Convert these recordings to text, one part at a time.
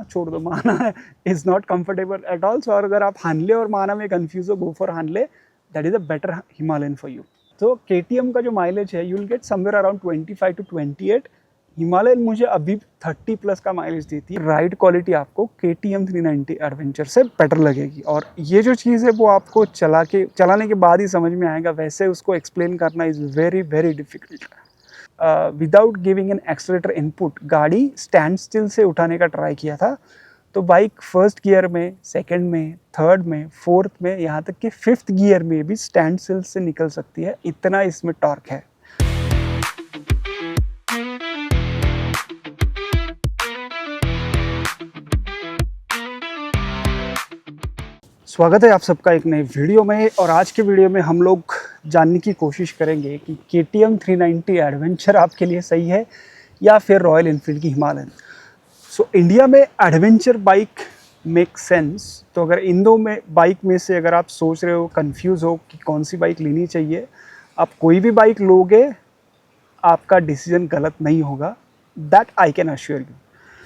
छोड़ दो, Mana is not comfortable at all. So अगर आप हानले और माना में कंफ्यूज हो, go for Hanle, that is a better Himalayan for you. तो KTM का जो माइलेज है, you will get somewhere around 25 to 28। Himalayan मुझे अभी 30 प्लस का माइलेज देती है। राइड क्वालिटी आपको KTM 390 एडवेंचर से बेटर लगेगी, और ये जो चीज़ है वो आपको चलाने के बाद ही समझ में आएगा, वैसे उसको एक्सप्लेन करना is very very difficult. Without giving an accelerator input गाड़ी स्टैंड स्टिल से उठाने का ट्राई किया था, तो बाइक फर्स्ट गियर में, सेकंड में, थर्ड में, फोर्थ में, यहाँ तक कि फिफ्थ गियर में भी स्टैंड स्टिल से निकल सकती है, इतना इसमें टॉर्क है। स्वागत है आप सबका एक नए वीडियो में, और आज के वीडियो में हम लोग जानने की कोशिश करेंगे कि KTM 390 एडवेंचर आपके लिए सही है या फिर रॉयल एनफील्ड की हिमालयन। सो इंडिया में एडवेंचर बाइक मेक सेंस। तो अगर इन दो में बाइक में से अगर आप सोच रहे हो, कंफ्यूज हो कि कौन सी बाइक लेनी चाहिए, आप कोई भी बाइक लोगे, आपका डिसीजन गलत नहीं होगा, that I can assure you.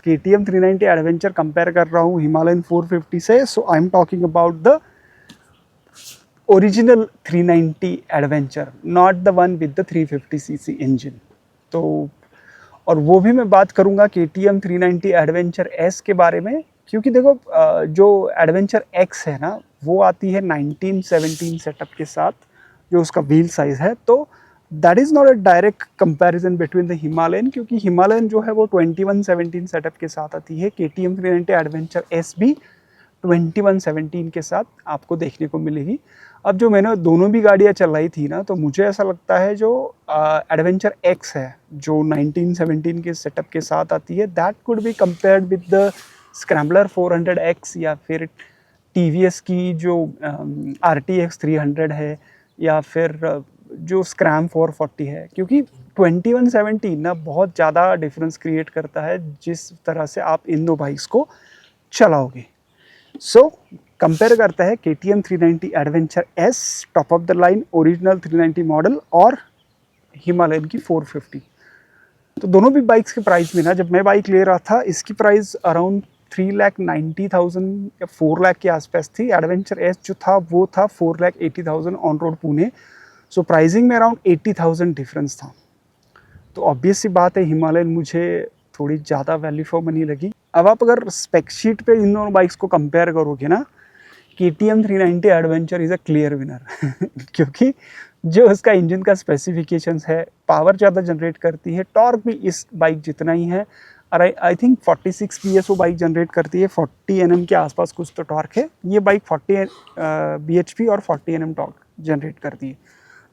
KTM 390 adventure compare कर रहा हूँ हिमालयन 450 से। So I am talking about the original 390 adventure, not the one with the 350cc engine. तो और वो भी मैं बात करूँगा KTM 390 एडवेंचर S के बारे में, क्योंकि देखो जो एडवेंचर X है ना, वो आती है 1917 सेटअप के साथ, जो उसका व्हील साइज़ है। तो that is not a direct comparison between the Himalayan, क्योंकि हिमालयन जो है वो 2117 सेटअप के साथ आती है। KTM 390 एडवेंचर S भी 2117 के साथ आपको देखने को मिलेगी। अब जो मैंने दोनों भी गाड़ियाँ चलाई थी ना, तो मुझे ऐसा लगता है जो एडवेंचर X है, जो 1917 के सेटअप के साथ आती है, that could be compared with the scrambler 400X, या फिर TVS की जो RTX 300 है, या फिर जो स्क्रैम 440 है। क्योंकि 2117 ना बहुत ज़्यादा डिफरेंस क्रिएट करता है जिस तरह से आप इन दो बाइक्स को चलाओगे। सो कंपेयर करता है KTM 390 adventure S, top of the line original 390 model, और हिमालयन की 450। तो दोनों भी बाइक्स के प्राइस में ना, जब मैं बाइक ले रहा था, इसकी प्राइस अराउंड 3,90,000 या 4 लाख के आसपास थी। एडवेंचर S जो था वो था 4,80,000 on road Pune. So pricing में अराउंड 80,000 डिफरेंस था। तो ऑब्वियस सी बात है, हिमालयन मुझे थोड़ी ज़्यादा वैल्यू फॉर मनी लगी। अब आप अगर स्पेक शीट पे इन दोनों बाइक्स को कंपेयर करोगे ना, KTM 390 adventure is a clear winner क्योंकि जो उसका इंजन का स्पेसिफिकेशंस है, पावर ज़्यादा जनरेट करती है, टॉर्क भी इस बाइक जितना ही है। और आई थिंक 46 PS वो बाइक जनरेट करती है, 40 Nm के आसपास कुछ तो टॉर्क है। ये बाइक 40 bhp और 40 Nm टॉर्क जनरेट करती है।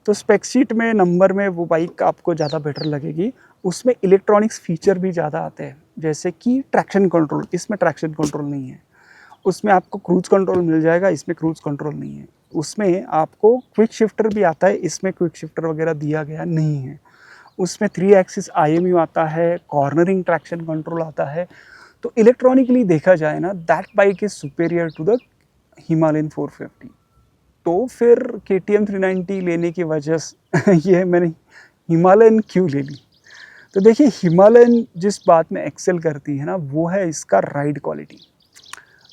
तो स्पेक शीट में, नंबर में, वो बाइक आपको ज़्यादा बेटर लगेगी। उसमें इलेक्ट्रॉनिक्स फीचर भी ज़्यादा आते हैं, जैसे कि ट्रैक्शन कंट्रोल। इसमें ट्रैक्शन कंट्रोल नहीं है। उसमें आपको क्रूज कंट्रोल मिल जाएगा, इसमें क्रूज कंट्रोल नहीं है। उसमें आपको क्विक शिफ्टर भी आता है, इसमें क्विक शिफ्टर वगैरह दिया गया नहीं है। उसमें 3 एक्सिस IMU आता है, कॉर्नरिंग ट्रैक्शन कंट्रोल आता है। तो इलेक्ट्रॉनिकली देखा जाए ना, that bike is superior to the Himalayan 450। तो फिर KTM 390 लेने की वजह से ये मैंने हिमालयन क्यों ले ली। तो देखिए, हिमालयन जिस बात में एक्सेल करती है ना, वो है इसका राइड क्वालिटी।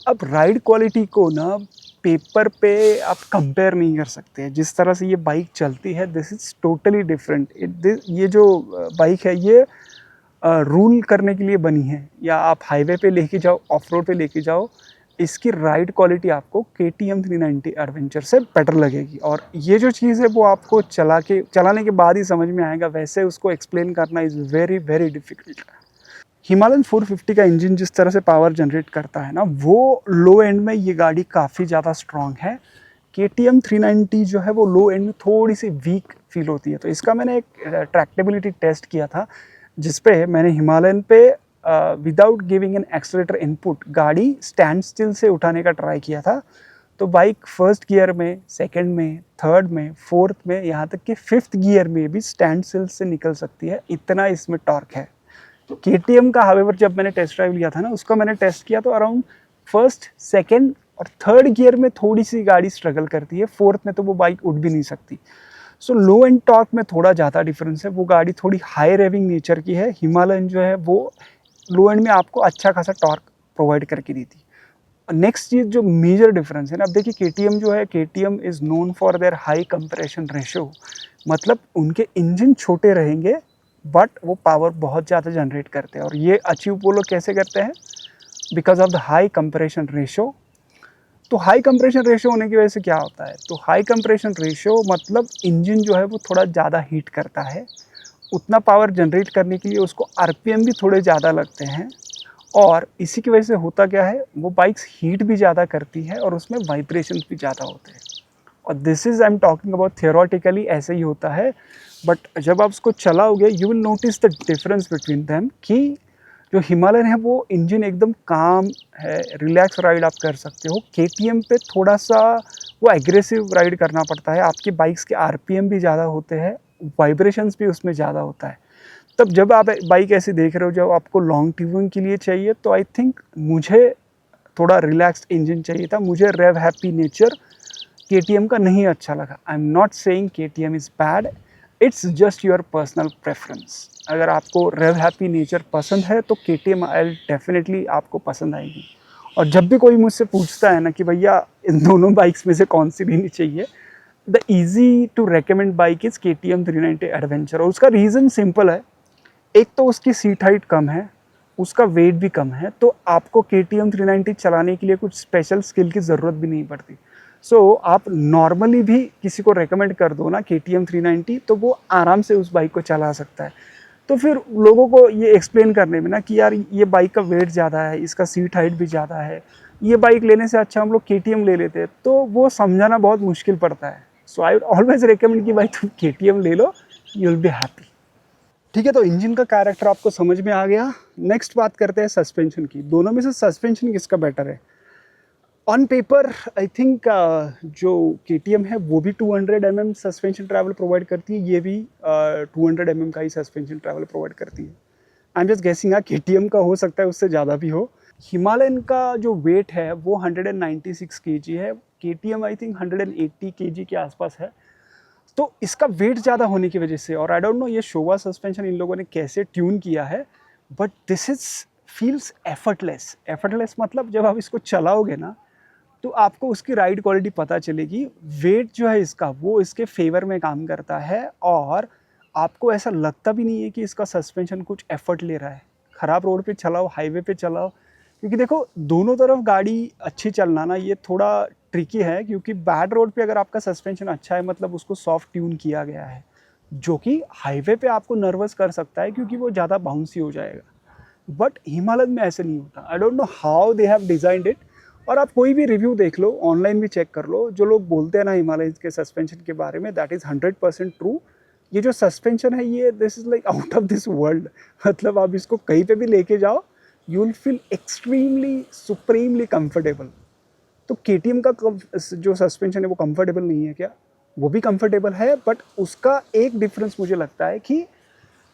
अब राइड क्वालिटी को ना पेपर पे आप कंपेयर नहीं कर सकते। जिस तरह से ये बाइक चलती है, दिस इज़ टोटली डिफरेंट। ये जो बाइक है, ये रूल करने के लिए बनी है, या आप हाईवे पे लेके जाओ, ऑफ रोड पे लेके जाओ, इसकी राइड क्वालिटी आपको KTM 390 एडवेंचर से बेटर लगेगी। और ये जो चीज़ है वो आपको चलाने के बाद ही समझ में आएगा, वैसे उसको एक्सप्लेन करना is very very difficult. Himalayan 450 का इंजन जिस तरह से पावर जनरेट करता है ना, वो लो एंड में ये गाड़ी काफ़ी ज़्यादा स्ट्रॉन्ग है। KTM 390 जो है वो लो एंड में थोड़ी सी वीक फील होती है। तो इसका मैंने एक ट्रैक्टेबिलिटी टेस्ट किया था, जिस पे मैंने हिमालयन पे without giving an accelerator input गाड़ी स्टैंड स्टिल से उठाने का ट्राई किया था। तो बाइक फर्स्ट गियर में, सेकंड में, थर्ड में, फोर्थ में, यहाँ तक कि फिफ्थ गियर में भी स्टैंड स्टिल से निकल सकती है, इतना इसमें टॉर्क है। KTM का हावेवर जब मैंने टेस्ट ड्राइव लिया था ना, उसका मैंने टेस्ट किया तो अराउंड फर्स्ट, सेकंड और थर्ड गियर में थोड़ी सी गाड़ी स्ट्रगल करती है, फोर्थ में तो वो बाइक उठ भी नहीं सकती। सो लो एंड टॉर्क में थोड़ा ज़्यादा डिफरेंस है। वो गाड़ी थोड़ी हाई रेविंग नेचर की है। हिमालयन जो है वो लो एंड में आपको अच्छा खासा टॉर्क प्रोवाइड करके दी थी। नेक्स्ट चीज़ जो मेजर डिफरेंस है ना, अब देखिए केटीएम जो है, KTM is known for their high compression ratio, मतलब उनके इंजन छोटे रहेंगे बट वो पावर बहुत ज़्यादा जनरेट करते हैं। और ये अचीव वो लोग कैसे करते हैं? Because of the high compression ratio. तो हाई कंप्रेशन रेशियो होने की वजह से क्या होता है? तो हाई कंप्रेशन रेशियो मतलब इंजन जो है वो थोड़ा ज़्यादा हीट करता है, उतना पावर जनरेट करने के लिए उसको आरपीएम भी थोड़े ज़्यादा लगते हैं, और इसी की वजह से होता क्या है, वो बाइक्स हीट भी ज़्यादा करती है और उसमें वाइब्रेशंस भी ज़्यादा होते हैं। और this is I am talking about theoretically, ऐसे ही होता है, बट जब आप उसको चलाओगे you will notice the difference between them कि जो हिमालयन है वो इंजन एकदम काम है, रिलैक्स राइड आप कर सकते हो। केटीएम पे थोड़ा सा वो एग्रेसिव राइड करना पड़ता है, आपकी बाइक्स के आरपीएम भी ज़्यादा होते हैं, वाइब्रेशंस भी उसमें ज़्यादा होता है। तब जब आप बाइक ऐसी देख रहे हो, जब आपको लॉन्ग ट्यूरिंग के लिए चाहिए, तो आई थिंक मुझे थोड़ा रिलैक्स्ड इंजन चाहिए था, मुझे रेव हैप्पी नेचर केटीएम का नहीं अच्छा लगा। आई am not saying KTM is bad, it's just your personal preference. अगर आपको रेव हैप्पी नेचर पसंद है तो केटीएम आई डेफिनेटली आपको पसंद आएगी। और जब भी कोई मुझसे पूछता है ना कि भैया इन दोनों बाइक्स में से कौन सी लेनी चाहिए, the easy to recommend bike is KTM 390 adventure. और उसका रीज़न सिंपल है, एक तो उसकी सीट हाइट कम है, उसका वेट भी कम है, तो आपको केटीएम 390 चलाने के लिए कुछ स्पेशल स्किल की ज़रूरत भी नहीं पड़ती। सो आप नॉर्मली भी किसी को रेकमेंड कर दो ना केटीएम 390, तो वो आराम से उस बाइक को चला सकता है। तो फिर लोगों को ये एक्सप्लेन करने में ना कि यार ये बाइक का वेट ज़्यादा है, इसका सीट हाइट भी ज़्यादा है, ये बाइक लेने से अच्छा हम लोग केटीएम ले लेते हैं, तो वो समझाना बहुत मुश्किल पड़ता है। सो आई वुड ऑलवेज रिकमेंड कि भाई तुम केटीएम ले लो, यू विल बी हैप्पी। ठीक है, तो इंजन का कैरेक्टर आपको समझ में आ गया। नेक्स्ट बात करते हैं सस्पेंशन की। दोनों में से सस्पेंशन किसका बेटर है? ऑन पेपर आई थिंक जो केटीएम है वो भी 200 mm सस्पेंशन ट्रैवल प्रोवाइड करती है, ये भी 200 mm का ही सस्पेंशन ट्रैवल प्रोवाइड करती है। I am just guessing, KTM का हो सकता है उससे ज़्यादा भी हो। हिमालयन का जो वेट है वो 196 kg है, केटीएम आई थिंक 180 kg के आसपास है। तो इसका वेट ज़्यादा होने की वजह से, और आई डोंट नो ये शोवा सस्पेंशन इन लोगों ने कैसे ट्यून किया है, but this is feels effortless. Effortless मतलब जब आप इसको चलाओगे ना, तो आपको उसकी राइड क्वालिटी पता चलेगी। वेट जो है इसका वो इसके फेवर में काम करता है, और आपको ऐसा लगता भी नहीं है कि इसका सस्पेंशन कुछ एफर्ट ले रहा है। ख़राब रोड पे चलाओ, हाईवे पे चलाओ, क्योंकि देखो दोनों तरफ गाड़ी अच्छी चलना ना ये थोड़ा ट्रिकी है, क्योंकि बैड रोड पे अगर आपका सस्पेंशन अच्छा है मतलब उसको सॉफ्ट ट्यून किया गया है, जो कि हाईवे पे आपको नर्वस कर सकता है क्योंकि वो ज़्यादा बाउंसी हो जाएगा। बट हिमालयन में ऐसे नहीं होता। आई don't know how they have designed it. और आप कोई भी रिव्यू देख लो, ऑनलाइन भी चेक कर लो, जो लोग बोलते हैं ना हिमालयन के सस्पेंशन के बारे में, दैट इज़ 100% ट्रू। ये जो सस्पेंशन है ये this is like out of this world. मतलब आप इसको कहीं पे भी लेके जाओ, you will feel extremely supremely comfortable. तो केटीएम का जो सस्पेंशन है वो कंफर्टेबल नहीं है क्या? वो भी कंफर्टेबल है, बट उसका एक डिफरेंस मुझे लगता है कि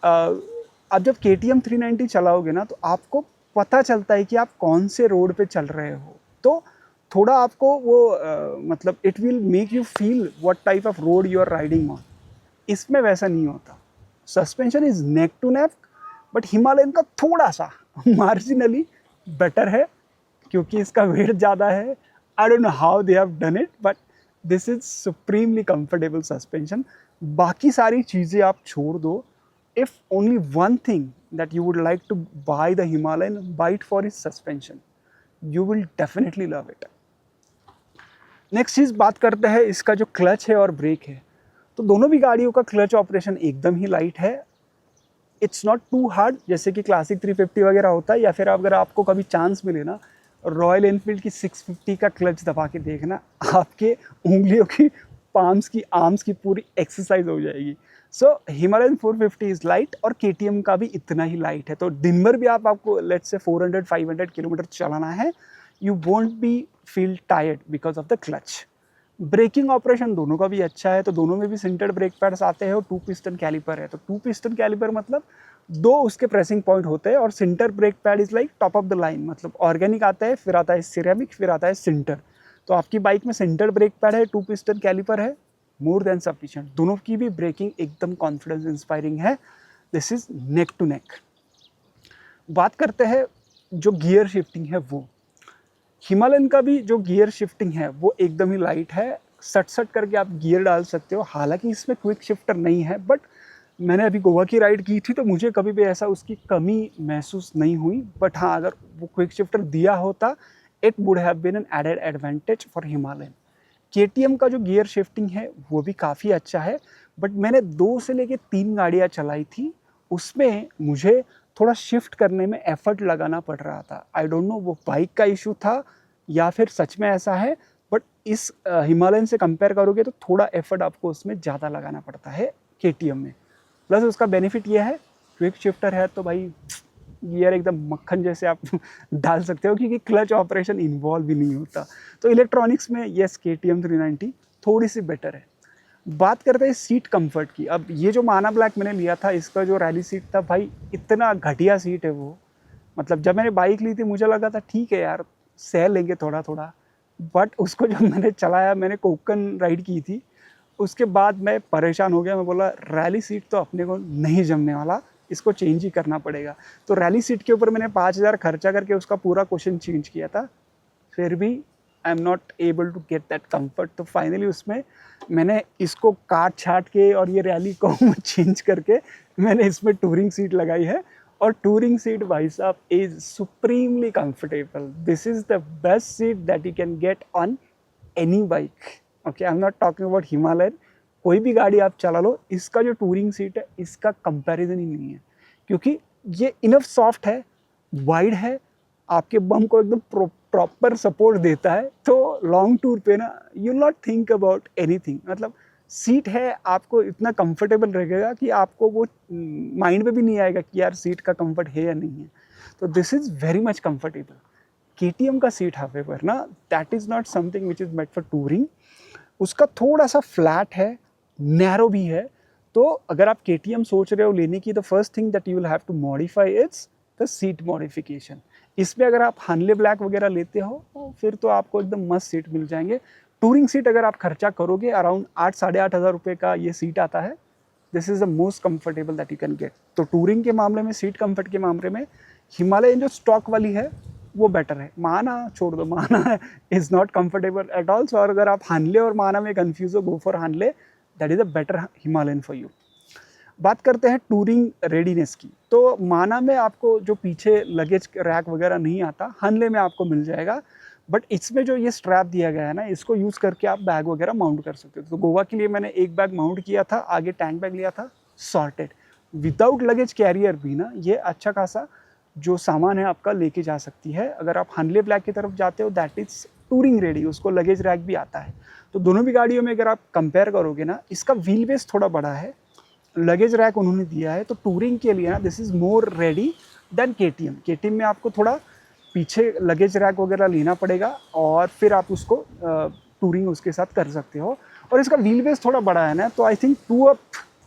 आप जब केटीएम 390 चलाओगे ना, तो आपको पता चलता है कि आप कौन से रोड पे चल रहे हो। तो थोड़ा आपको वो मतलब it will make you feel what type of road you are riding on. इसमें वैसा नहीं होता। Suspension is neck to neck, but Himalayan का थोड़ा सा मार्जिनली बेटर है, क्योंकि इसका वेट ज़्यादा है। I don't know how they have done it, but this is supremely comfortable suspension. बाकी सारी चीज़ें आप छोड़ दो। If only one thing that you would like to buy the Himalayan, buy it for is suspension, you will definitely love it. Next चीज़ बात करते हैं इसका जो क्लच है और ब्रेक है। तो दोनों भी गाड़ियों का क्लच ऑपरेशन एकदम ही लाइट है। इट्स नॉट टू हार्ड जैसे कि क्लासिक 350 वगैरह होता है, या फिर अगर आपको कभी चांस मिले ना रॉयल एनफील्ड की 650 का क्लच दबा के देखना, आपके उंगलियों की पाम्स की आर्म्स की पूरी एक्सरसाइज हो जाएगी। सो हिमालयन 450 इज़ लाइट, और केटीएम का भी इतना ही लाइट है। तो दिन भर भी आपको लेट्स से 400-500 किलोमीटर चलाना है, you won't be feel tired because of the clutch. Braking operation दोनों का भी अच्छा है। तो दोनों में भी सिंटर्ड ब्रेक पैड्स आते हैं और 2 पिस्टन कैलिपर है। तो 2 पिस्टन कैलिपर मतलब 2 उसके प्रेसिंग पॉइंट होते हैं, और sinter brake pad is like top of the line, मतलब ऑर्गेनिक आता है, फिर आता है सिरेमिक, फिर आता है सिंटर। तो आपकी बाइक में सिंटर ब्रेक पैड है, 2 पिस्टन कैलिपर है, मोर देन सफिशिएंट। दोनों की भी ब्रेकिंग एकदम कॉन्फिडेंस इंस्पायरिंग है। This is neck to neck. बात करते हैं जो गियर शिफ्टिंग है वो, हिमालयन का भी जो गियर शिफ्टिंग है वो एकदम ही लाइट है, सट सट करके आप गियर डाल सकते हो। हालांकि इसमें क्विक शिफ्टर नहीं है, बट मैंने अभी गोवा की राइड की थी तो मुझे कभी भी ऐसा उसकी कमी महसूस नहीं हुई। बट हाँ, अगर वो क्विक शिफ्टर दिया होता, it would have been an added advantage for Himalayan. KTM का जो गियर शिफ्टिंग है वो भी काफ़ी अच्छा है, बट मैंने 2 से लेके 3 गाड़ियाँ चलाई थी, उसमें मुझे थोड़ा शिफ्ट करने में एफर्ट लगाना पड़ रहा था। आई डोंट नो वो बाइक का इशू था या फिर सच में ऐसा है, बट इस हिमालयन से कंपेयर करोगे तो थोड़ा एफर्ट आपको उसमें ज़्यादा लगाना पड़ता है केटीएम में। प्लस उसका बेनिफिट ये है, क्विक शिफ्टर है तो भाई गियर एकदम मक्खन जैसे आप डाल सकते हो, क्योंकि क्लच ऑपरेशन इन्वॉल्व भी नहीं होता। तो इलेक्ट्रॉनिक्स में यस, KTM 390 थोड़ी सी बेटर है। बात करते हैं सीट कंफर्ट की। अब ये जो माना ब्लैक मैंने लिया था, इसका जो रैली सीट था भाई, इतना घटिया सीट है वो। मतलब जब मैंने बाइक ली थी मुझे लगा था ठीक है यार, सह लेंगे थोड़ा थोड़ा, बट उसको जब मैंने चलाया, मैंने कोकन राइड की थी, उसके बाद मैं परेशान हो गया। मैं बोला रैली सीट तो अपने को नहीं जमने वाला, इसको चेंज ही करना पड़ेगा। तो रैली सीट के ऊपर मैंने 5,000 खर्चा करके उसका पूरा क्वेश्चन चेंज किया था, फिर भी I am not able to get that comfort. तो फाइनली उसमें मैंने इसको काट छाट के और ये रैली को चेंज करके मैंने इसमें टूरिंग सीट लगाई है। और टूरिंग सीट भाई साहब is supremely comfortable. This is the best seat that you can get on any bike. Okay, I am not talking about Himalayan, कोई भी गाड़ी आप चला लो, इसका जो टूरिंग सीट है इसका कंपैरिजन ही नहीं है, क्योंकि ये इनफ सॉफ्ट है, वाइड है, आपके बम को एकदम प्रॉपर सपोर्ट देता है। तो लॉन्ग टूर पे ना you not think about anything. मतलब सीट है, आपको इतना कंफर्टेबल रहेगा कि आपको वो माइंड में भी नहीं आएगा कि यार सीट का कंफर्ट है या नहीं है। तो this is very much comfortable. KTM का सीट हावेवर ना, that is not something which is made for touring. उसका थोड़ा सा फ्लैट है, नैरो भी है। तो अगर आप KTM सोच रहे हो लेने की, the first thing that you will have to modify it's the seat modification. इसमें अगर आप हानले ब्लैक वगैरह लेते हो तो फिर तो आपको एकदम मस्त सीट मिल जाएंगे। टूरिंग सीट अगर आप खर्चा करोगे अराउंड 8-8,500 रुपये का ये सीट आता है। This is the most comfortable that you can get. तो टूरिंग के मामले में, सीट कंफर्ट के मामले में हिमालयन जो स्टॉक वाली है वो बेटर है। माना छोड़ दो, Mana is not comfortable at all. So अगर आप हानले और माना में कंफ्यूज हो, go for Hanle, that is a better Himalayan for you. बात करते हैं टूरिंग रेडीनेस की। तो माना में आपको जो पीछे लगेज रैक वगैरह नहीं आता, हानले में आपको मिल जाएगा। बट इसमें जो ये स्ट्रैप दिया गया है ना, इसको यूज़ करके आप बैग वगैरह माउंट कर सकते हो। तो गोवा के लिए मैंने एक बैग माउंट किया था, आगे टैंक बैग लिया था सॉर्टेड, विदाउट लगेज कैरियर भी ना ये अच्छा खासा जो सामान है आपका लेके जा सकती है। अगर आप हानले ब्लैक की तरफ जाते हो, दैट इज़ टूरिंग रेडी, उसको लगेज रैक भी आता है। तो दोनों भी गाड़ियों में अगर आप कंपेयर करोगे ना, इसका व्हील बेस थोड़ा बड़ा है, लगेज रैक उन्होंने दिया है। तो टूरिंग के लिए ना this is more ready than KTM। KTM में आपको थोड़ा पीछे लगेज रैक वगैरह लेना पड़ेगा और फिर आप उसको टूरिंग उसके साथ कर सकते हो। और इसका व्हील बेस थोड़ा बड़ा है ना, तो आई थिंक 2 अप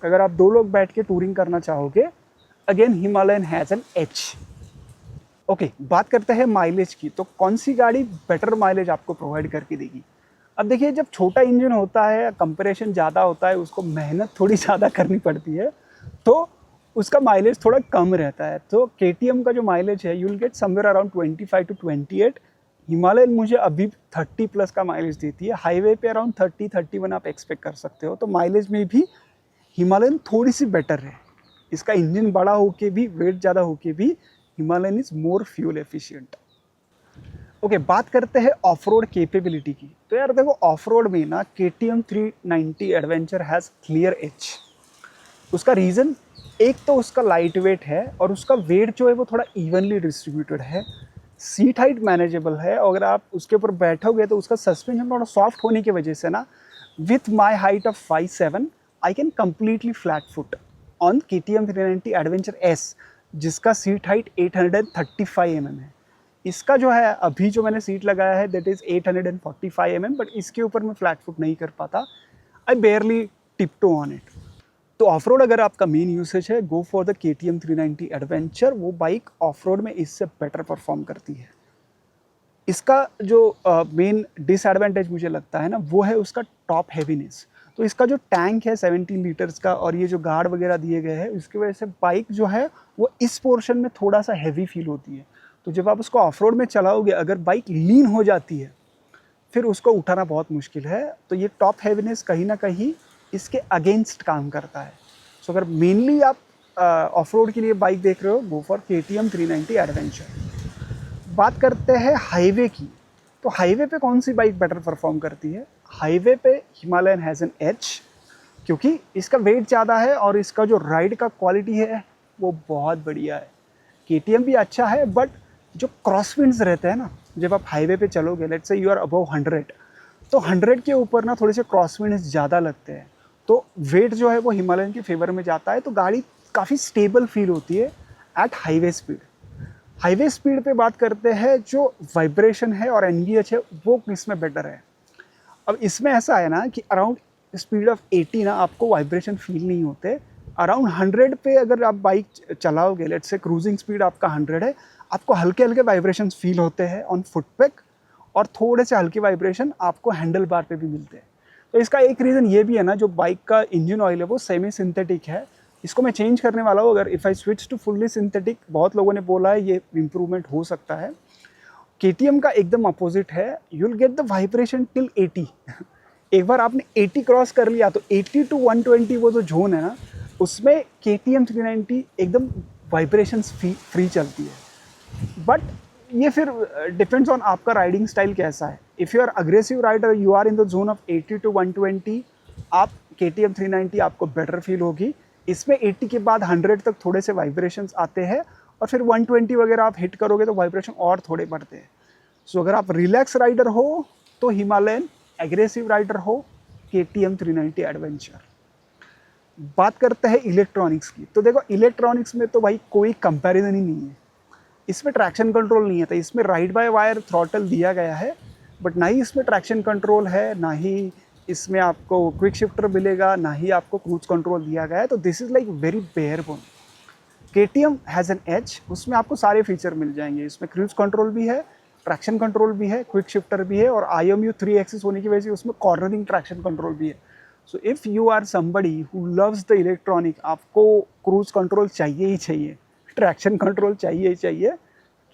अगर आप 2 लोग बैठ के टूरिंग करना चाहोगे, again Himalayan has an H. Okay, बात करते हैं माइलेज की। तो कौन सी गाड़ी बेटर माइलेज आपको प्रोवाइड करके देगी? अब देखिए, जब छोटा इंजन होता है, कंपरेशन ज़्यादा होता है, उसको मेहनत थोड़ी ज़्यादा करनी पड़ती है, तो उसका माइलेज थोड़ा कम रहता है। तो KTM का जो माइलेज है, you will get somewhere around 25 to 28। Himalayan मुझे अभी 30 प्लस का माइलेज देती है। हाईवे पे अराउंड 30-31 आप एक्सपेक्ट कर सकते हो। तो माइलेज में भी हिमालयन थोड़ी सी बेटर है। इसका इंजन बड़ा होके भी, वेट ज़्यादा होके भी, Himalayan is more fuel efficient. Okay, बात करते हैं ऑफ रोड कैपेबिलिटी की। तो यार देखो, ऑफ रोड में ना KTM 390 adventure has clear edge. उसका रीज़न, एक तो उसका लाइट वेट है और उसका वेट जो है वो थोड़ा इवनली डिस्ट्रीब्यूटेड है। सीट हाइट मैनेजेबल है, और अगर आप उसके ऊपर बैठोगे तो उसका सस्पेंशन थोड़ा सॉफ्ट होने की वजह से ना, with my height of 5'7" I can completely flat foot on KTM 390 adventure S, जिसका सीट हाइट 835 mm है। इसका जो है अभी जो मैंने सीट लगाया है, दैट इज़ 845 mm, बट इसके ऊपर मैं फ्लैट फुट नहीं कर पाता। आई बेयरली टिपटो ऑन इट। तो ऑफ रोड अगर आपका मेन यूसेज है, go for the KTM 390 adventure. वो बाइक ऑफ रोड में इससे बेटर परफॉर्म करती है। इसका जो मेन डिसएडवांटेज मुझे लगता है ना, वो है उसका टॉप हैवीनेस। तो इसका जो टैंक है 17 लीटर्स का, और ये जो गार्ड वगैरह दिए गए हैं, इसकी वजह से बाइक जो है वो इस पोर्शन में थोड़ा सा हैवी फील होती है। तो जब आप उसको ऑफ रोड में चलाओगे, अगर बाइक लीन हो जाती है फिर उसको उठाना बहुत मुश्किल है। तो ये टॉप हैवीनेस कहीं ना कहीं इसके अगेंस्ट काम करता है। सो अगर मेनली आप ऑफ रोड के लिए बाइक देख रहे हो, गो फॉर KTM 390 एडवेंचर। बात करते हैं हाईवे की, तो हाईवे पे कौन सी बाइक बेटर परफॉर्म करती है? हाईवे पे हिमालयन हैज़ एन एज, क्योंकि इसका वेट ज़्यादा है और इसका जो राइड का क्वालिटी है वो बहुत बढ़िया है। KTM भी अच्छा है, बट जो क्रॉसविंड्स रहते हैं ना, जब आप हाईवे पे चलोगे, let's say you are above 100, तो 100 के ऊपर ना थोड़े से क्रॉसविंड्स ज़्यादा लगते हैं, तो वेट जो है वो हिमालयन के फेवर में जाता है, तो गाड़ी काफ़ी स्टेबल फील होती है at highway speed. Highway speed पे बात करते हैं, जो वाइब्रेशन है और NVH है वो किसमें बेटर है? अब इसमें ऐसा है ना कि अराउंड स्पीड ऑफ 80 ना आपको वाइब्रेशन फील नहीं होते। अराउंड 100 पे अगर आप बाइक चलाओगे, लेट्स से क्रूजिंग स्पीड आपका 100 है, आपको हल्के हल्के वाइब्रेशन फील होते हैं ऑन फुटपैक, और थोड़े से हल्के वाइब्रेशन आपको हैंडल बार पे भी मिलते हैं। तो इसका एक रीज़न ये भी है ना, जो बाइक का इंजन ऑयल है वो सेमी सिंथेटिक है, इसको मैं चेंज करने वाला हूँ। अगर if I switch to fully synthetic, बहुत लोगों ने बोला है ये इम्प्रूवमेंट हो सकता है। KTM का एकदम अपोजिट है, you will get the vibration till 80। एक बार आपने 80 क्रॉस कर लिया तो 80 to 120 वो जो जोन है ना, उसमें KTM 390 एकदम वाइब्रेशंस फ्री चलती है। बट ये फिर डिपेंड्स ऑन आपका राइडिंग स्टाइल कैसा है। If you are aggressive rider, you are in the zone of 80 to 120, आप KTM 390 आपको बेटर फील होगी। इसमें 80 के बाद 100 तक थोड़े से वाइब्रेशंस आते हैं, और फिर 120 वगैरह आप हिट करोगे तो वाइब्रेशन और थोड़े बढ़ते हैं। सो अगर आप रिलैक्स राइडर हो तो हिमालयन, एग्रेसिव राइडर हो KTM 390 एडवेंचर। बात करते हैं इलेक्ट्रॉनिक्स की, तो देखो इलेक्ट्रॉनिक्स में तो भाई कोई कंपैरिजन ही नहीं है। इसमें ट्रैक्शन कंट्रोल नहीं है, तो इसमें राइड बाय वायर थ्रॉटल दिया गया है, बट ना ही इसमें ट्रैक्शन कंट्रोल है, ना ही इसमें आपको क्विक शिफ्टर मिलेगा, ना ही आपको क्रूज कंट्रोल दिया गया है। तो this is like very bare bone. KTM has an edge, उसमें आपको सारे फीचर मिल जाएंगे। इसमें क्रूज कंट्रोल भी है, ट्रैक्शन कंट्रोल भी है, क्विक शिफ्टर भी है, और IMU 3 एक्सिस होने की वजह से उसमें कॉर्नरिंग ट्रैक्शन कंट्रोल भी है। So if you are somebody who loves the electronic, आपको क्रूज कंट्रोल चाहिए ही चाहिए, ट्रैक्शन कंट्रोल चाहिए ही चाहिए,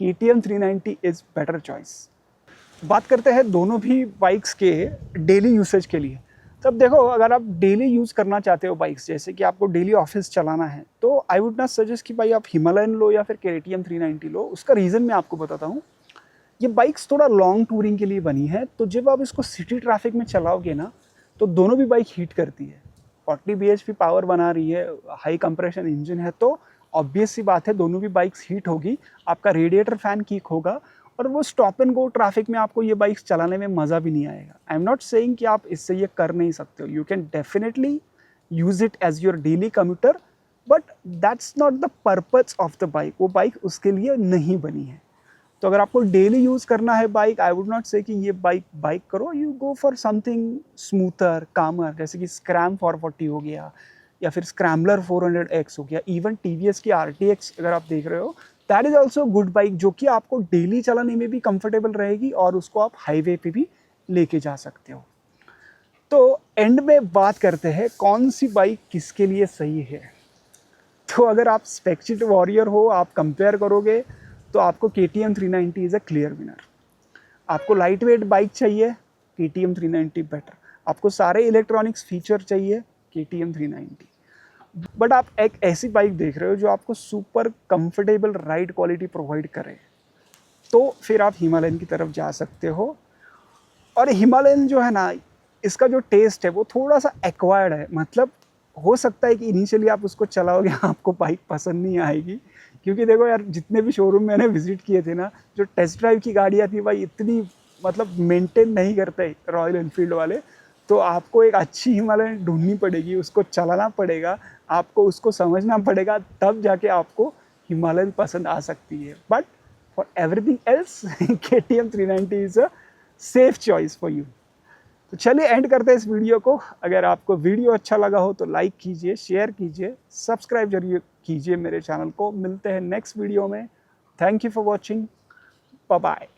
KTM 390 इज़ बेटर चॉइस। बात करते हैं दोनों भी बाइक्स के डेली यूसेज के लिए। तब देखो, अगर आप डेली यूज़ करना चाहते हो बाइक्स, जैसे कि आपको डेली ऑफिस चलाना है, तो आई वुड नॉट सजेस्ट कि भाई आप हिमालयन लो या फिर KTM 390 लो। उसका रीज़न मैं आपको बताता हूँ। ये बाइक्स थोड़ा लॉन्ग टूरिंग के लिए बनी है, तो जब आप इसको सिटी ट्रैफिक में चलाओगे ना, तो दोनों भी बाइक हीट करती है। 40 bhp पावर बना रही है, हाई कंप्रेशन इंजन है, तो ऑब्वियस सी बात है दोनों भी बाइक्स हीट होगी, आपका रेडिएटर फैन कीक होगा, और वो स्टॉप एंड गो ट्रैफिक में आपको ये बाइक्स चलाने में मज़ा भी नहीं आएगा। आई एम नॉट सेइंग कि आप इससे ये कर नहीं सकते हो, you can definitely use it as your daily commuter, but that's not the purpose of the bike. वो बाइक उसके लिए नहीं बनी है। तो अगर आपको डेली यूज़ करना है बाइक, आई वुड नॉट से कि ये बाइक करो, you go for something smoother, कामर, जैसे कि स्क्रैम 440 हो गया, या फिर स्क्रैम्बलर 400X हो गया, इवन TVS की RTX अगर आप देख रहे हो, that is also good bike, जो कि आपको डेली चलाने में भी कंफर्टेबल रहेगी और उसको आप हाईवे पे भी लेके जा सकते हो। तो एंड में बात करते हैं कौन सी बाइक किसके लिए सही है। तो अगर आप स्पेक्सिट वॉरियर हो, आप कंपेयर करोगे, तो आपको KTM 390 is a clear winner. आपको लाइट वेट बाइक चाहिए, KTM 390 बेटर। आपको सारे इलेक्ट्रॉनिक्स फीचर चाहिए, KTM 390। बट आप एक ऐसी बाइक देख रहे हो जो आपको super comfortable ride quality provide करे, तो फिर आप हिमालयन की तरफ जा सकते हो। और हिमालयन जो है ना, इसका जो टेस्ट है वो थोड़ा सा एक्वायर्ड है, मतलब हो सकता है कि इनिशियली आप उसको चलाओगे आपको बाइक पसंद नहीं आएगी, क्योंकि देखो यार, जितने भी शोरूम मैंने विजिट किए थे ना, जो टेस्ट ड्राइव की गाड़ियाँ थी भाई, इतनी मतलब मेंटेन नहीं करते रॉयल एनफील्ड वाले। तो आपको एक अच्छी हिमालयन ढूंढनी पड़ेगी, उसको चलाना पड़ेगा, आपको उसको समझना पड़ेगा, तब जाके आपको हिमालयन पसंद आ सकती है। But for everything else KTM 390 is a safe choice for you. तो चलिए एंड करते हैं इस वीडियो को। अगर आपको वीडियो अच्छा लगा हो तो लाइक कीजिए, शेयर कीजिए, सब्सक्राइब जरूर कीजिए मेरे चैनल को। मिलते हैं नेक्स्ट वीडियो में। Thank you for watching, bye bye.